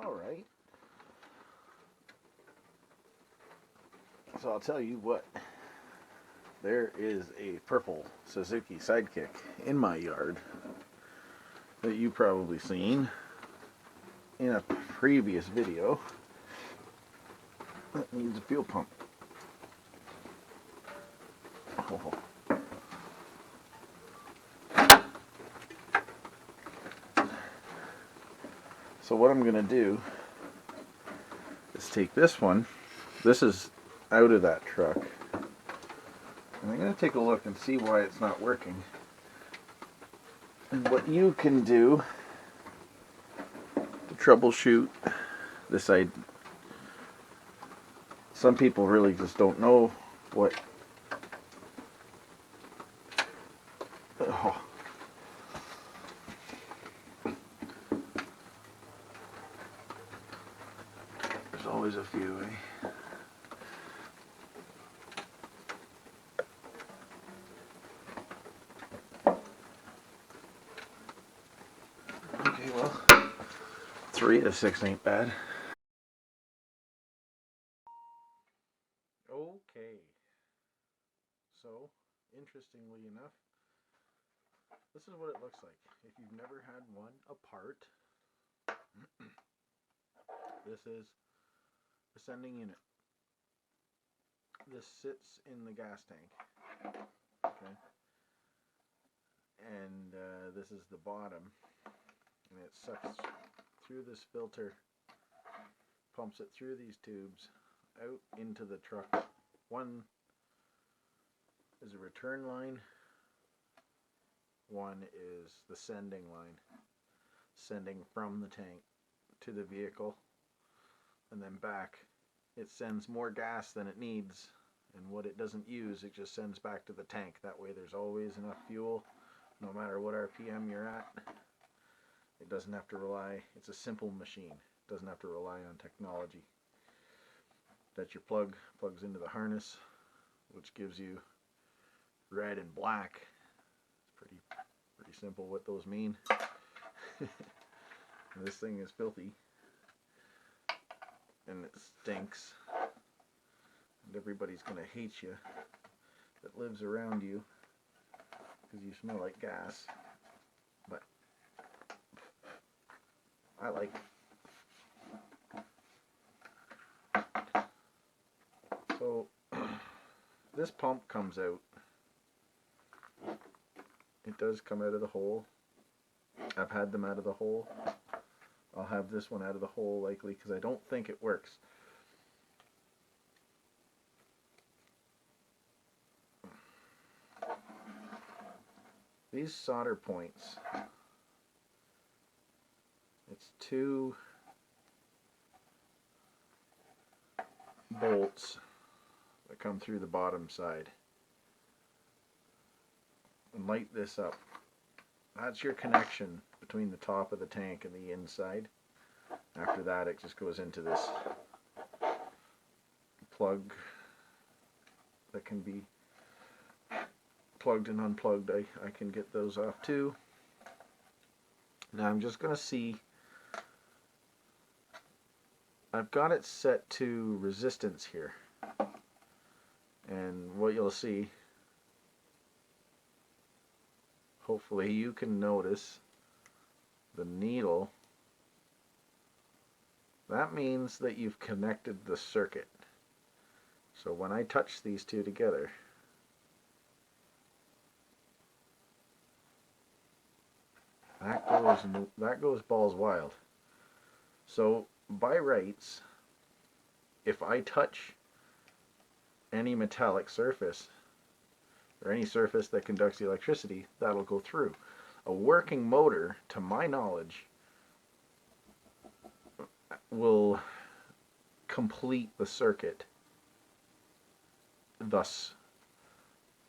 Alright. So I'll tell you what. There is a purple Suzuki sidekick in my yard that you've probably seen in a previous video that needs a fuel pump. Oh. So what I'm going to do is take this one. This is out of that truck. And I'm going to take a look and see why it's not working. And what you can do to troubleshoot this side. Some people really just don't know what. Oh. There's always a few, eh? Okay, well, 3 of 6 ain't bad. Okay. So, interestingly enough, this is what it looks like. If you've never had one apart, this is the sending unit. This sits in the gas tank. Okay. And this is the bottom. And it sucks through this filter, pumps it through these tubes, out into the truck. One is a return line. One is the sending line, sending from the tank to the vehicle and then back. It sends more gas than it needs, and what it doesn't use it just sends back to the tank. That way there's always enough fuel no matter what RPM you're at. It doesn't have to rely, it's a simple machine. It doesn't have to rely on technology. That your plug plugs into the harness, which gives you red and black. It's pretty simple what those mean. This thing is filthy and it stinks, and everybody's gonna hate you that lives around you because you smell like gas, but I like it. So this pump comes out. It does come out of the hole. I've had them out of the hole. I'll have this one out of the hole likely because I don't think it works. These solder points, it's 2 bolts that come through the bottom side and light this up. That's your connection between the top of the tank and the inside. After that it just goes into this plug that can be plugged and unplugged. I can get those off too. Now I'm just going to see, I've got it set to resistance here, and what you'll see, hopefully you can notice the needle. That means that you've connected the circuit. So when I touch these two together, that goes balls wild. So by rights, if I touch any metallic surface or any surface that conducts the electricity, that'll go through. A working motor, to my knowledge, will complete the circuit, thus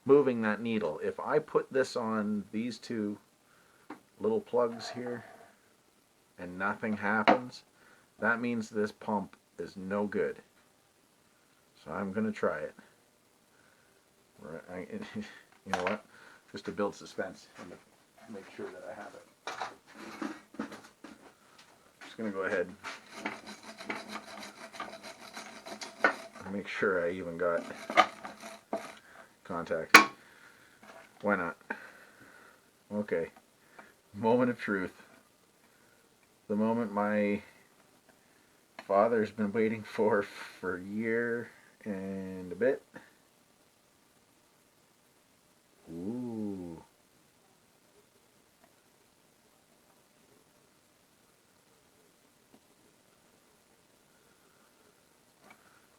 moving that needle. If I put this on these two little plugs here and nothing happens, that means this pump is no good. So I'm going to try it. You know what? Just to build suspense and to make sure that I have it. I'm just going to go ahead Make sure I even got contact. Why not? Okay. Moment of truth. The moment my father's been waiting for a year and a bit. Ooh.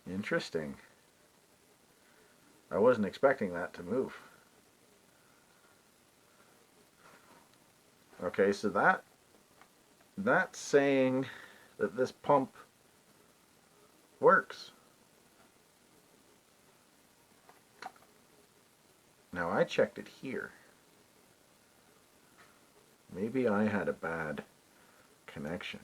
Interesting. I wasn't expecting that to move. Okay, so that's saying that this pump works. Now I checked it here. Maybe I had a bad connection.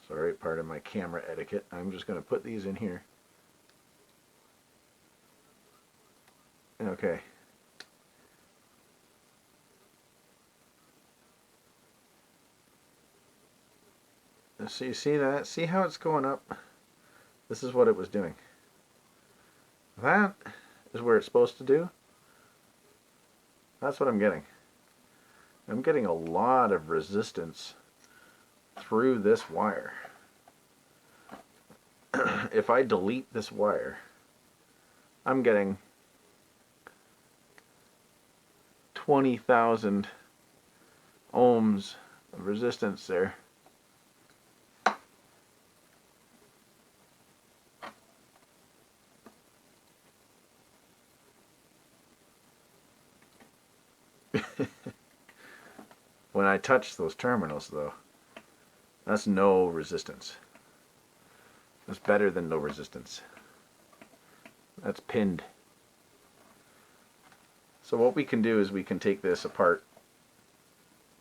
Sorry, part of my camera etiquette. I'm just going to put these in here. Okay. So you see that? See how it's going up? This is what it was doing. That is where it's supposed to do. That's what I'm getting. I'm getting a lot of resistance through this wire. If I delete this wire, I'm getting 20,000 ohms of resistance there. When I touch those terminals, though, that's no resistance. That's better than no resistance. That's pinned. So what we can do is we can take this apart,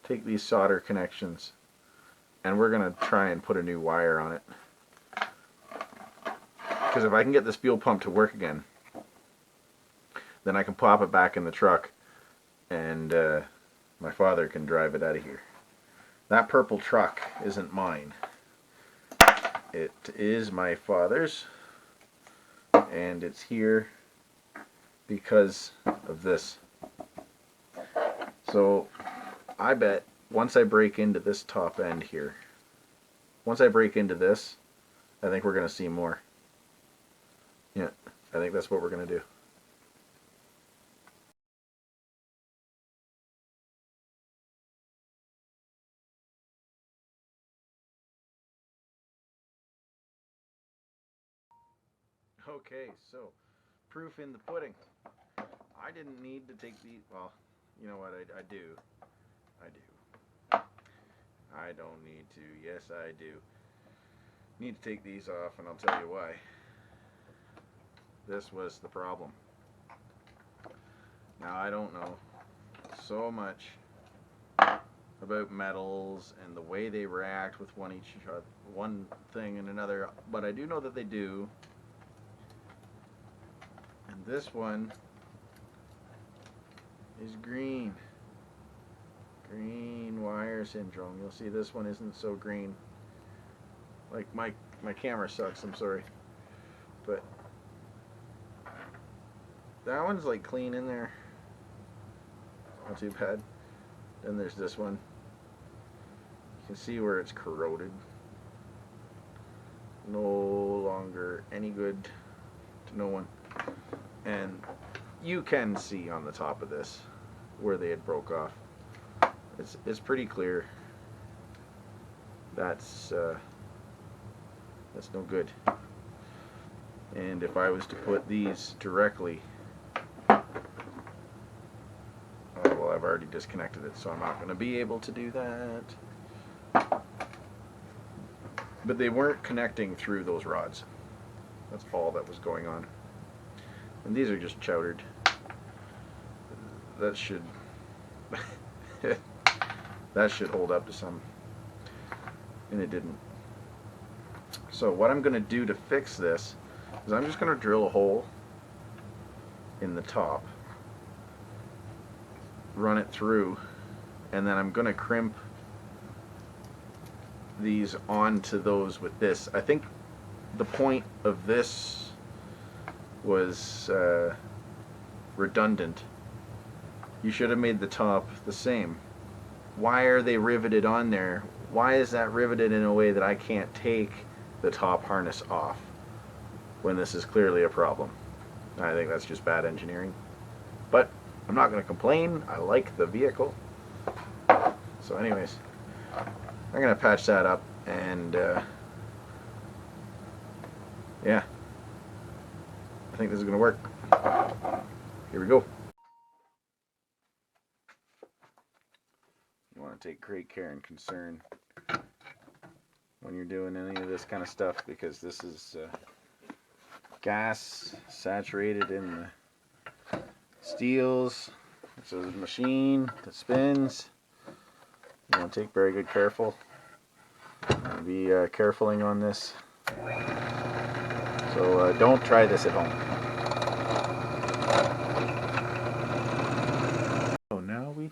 take these solder connections, and we're going to try and put a new wire on it. Because if I can get this fuel pump to work again, then I can pop it back in the truck and my father can drive it out of here. That purple truck isn't mine. It is my father's, and it's here because of this. So I bet once I break into this top end here, once I break into this, I think we're going to see more. Yeah, I think that's what we're going to do. Okay, so proof in the pudding. I didn't need to take the, well, you know what, I do. I don't need to. Yes, I do. Need to take these off, and I'll tell you why. This was the problem. Now, I don't know so much about metals and the way they react with one thing and another, but I do know that they do. And this one is green. Green wire syndrome. You'll see this one isn't so green. Like my camera sucks, I'm sorry. But that one's like clean in there. Not too bad. Then there's this one. You can see where it's corroded. No longer any good to no one. And you can see on the top of this where they had broke off. It's pretty clear. That's no good. And if I was to put these directly, oh, well, I've already disconnected it, so I'm not going to be able to do that. But they weren't connecting through those rods. That's all that was going on. And these are just chowdered. That should that should hold up to some, and it didn't. So what I'm going to do to fix this is I'm just going to drill a hole in the top, run it through, and then I'm going to crimp these onto those with this. I think the point of this was redundant. You should have made the top the same. Why are they riveted on there? Why is that riveted in a way that I can't take the top harness off when this is clearly a problem? I think that's just bad engineering. But I'm not going to complain. I like the vehicle. So anyways, I'm going to patch that up, and yeah, I think this is going to work. Here we go. You want to take great care and concern when you're doing any of this kind of stuff, because this is gas saturated in the steels. So the machine that spins, you want to take very good careful. Be carefuling on this. So don't try this at home. So now we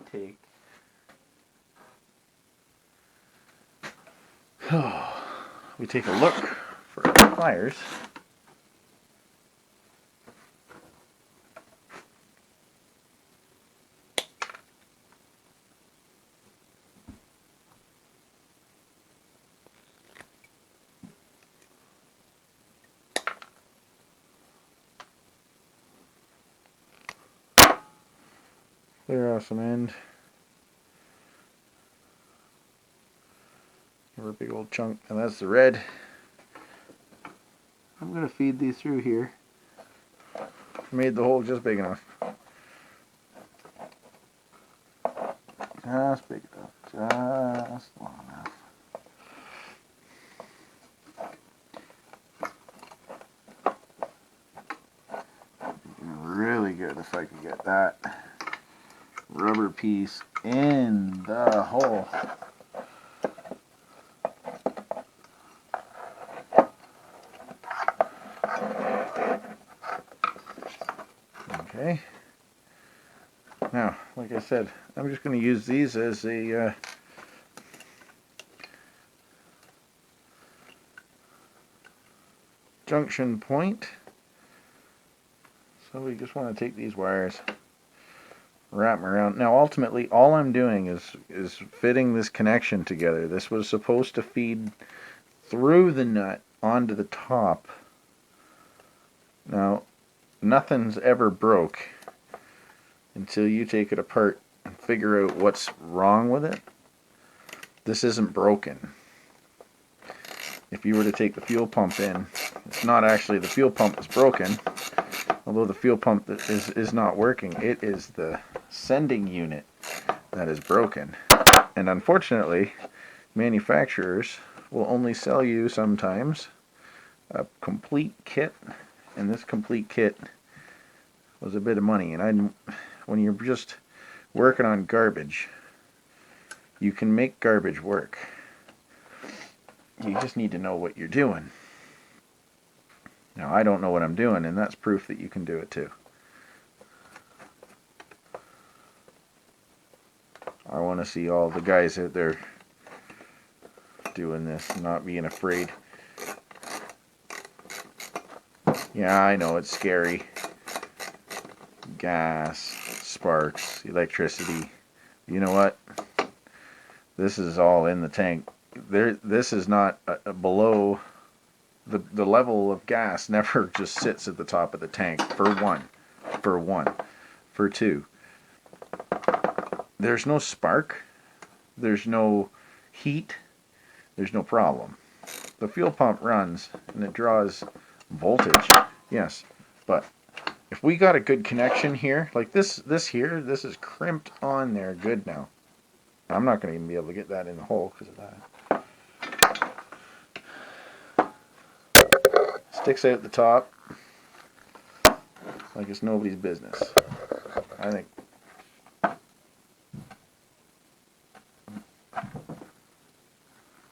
take a look for our pliers. Clear off some end. Give her a big old chunk, and that's the red. I'm going to feed these through here. Made the hole just big enough. Just big enough. Just long enough. Really good if I could get that rubber piece in the hole. Okay. Now, like I said, I'm just going to use these as a junction point. So we just want to take these wires, wrap them around. Now, ultimately, all I'm doing is fitting this connection together. This was supposed to feed through the nut onto the top. Now, nothing's ever broke until you take it apart and figure out what's wrong with it. This isn't broken. If you were to take the fuel pump in, it's not actually the fuel pump that's broken, although the fuel pump is not working. It is the sending unit that is broken. And unfortunately, manufacturers will only sell you sometimes a complete kit, and this complete kit was a bit of money. And when you're just working on garbage, you can make garbage work. You just need to know what you're doing. Now, I don't know what I'm doing, and that's proof that you can do it too. I want to see all the guys out there doing this, not being afraid. Yeah, I know, it's scary. Gas, sparks, electricity. You know what? This is all in the tank. This is not below. The level of gas never just sits at the top of the tank, for one. For two, there's no spark, there's no heat, there's no problem. The fuel pump runs and it draws voltage, yes, but if we got a good connection here, like this is crimped on there good now. I'm not going to even be able to get that in the hole because of that. Sticks out the top like it's nobody's business. I think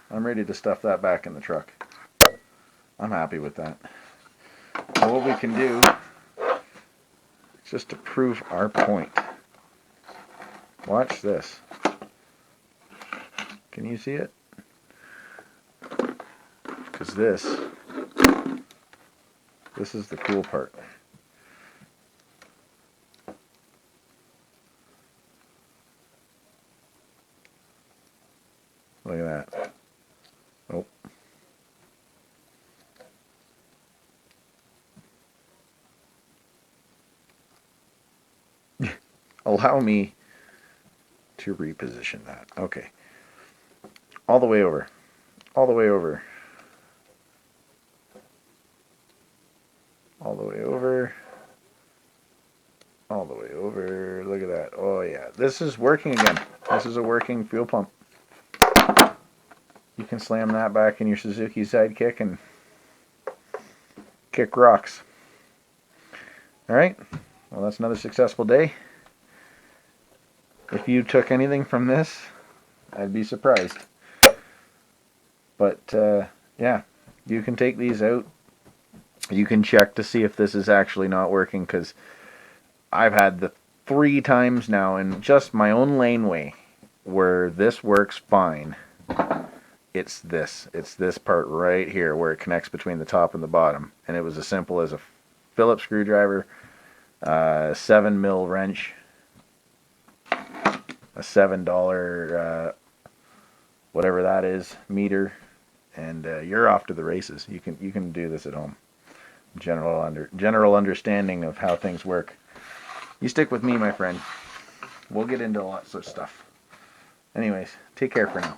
I'm ready to stuff that back in the truck. I'm happy with that. Now what we can do, just to prove our point, watch this. Can you see it? Because this is the cool part. Look at that. Oh. Allow me to reposition that. Okay. All the way over. All the way over. All the way over. All the way over. Look at that. Oh yeah. This is working again. This is a working fuel pump. You can slam that back in your Suzuki sidekick and kick rocks. Alright. Well, that's another successful day. If you took anything from this, I'd be surprised. But yeah, you can take these out. You can check to see if this is actually not working, because I've had the 3 times now in just my own laneway where this works fine. It's this part right here where it connects between the top and the bottom, and it was as simple as a Phillips screwdriver, 7mm wrench, a $7 whatever that is meter, and you're off to the races. You can do this at home. General understanding of how things work. You stick with me, my friend. We'll get into lots of stuff. Anyways, take care for now.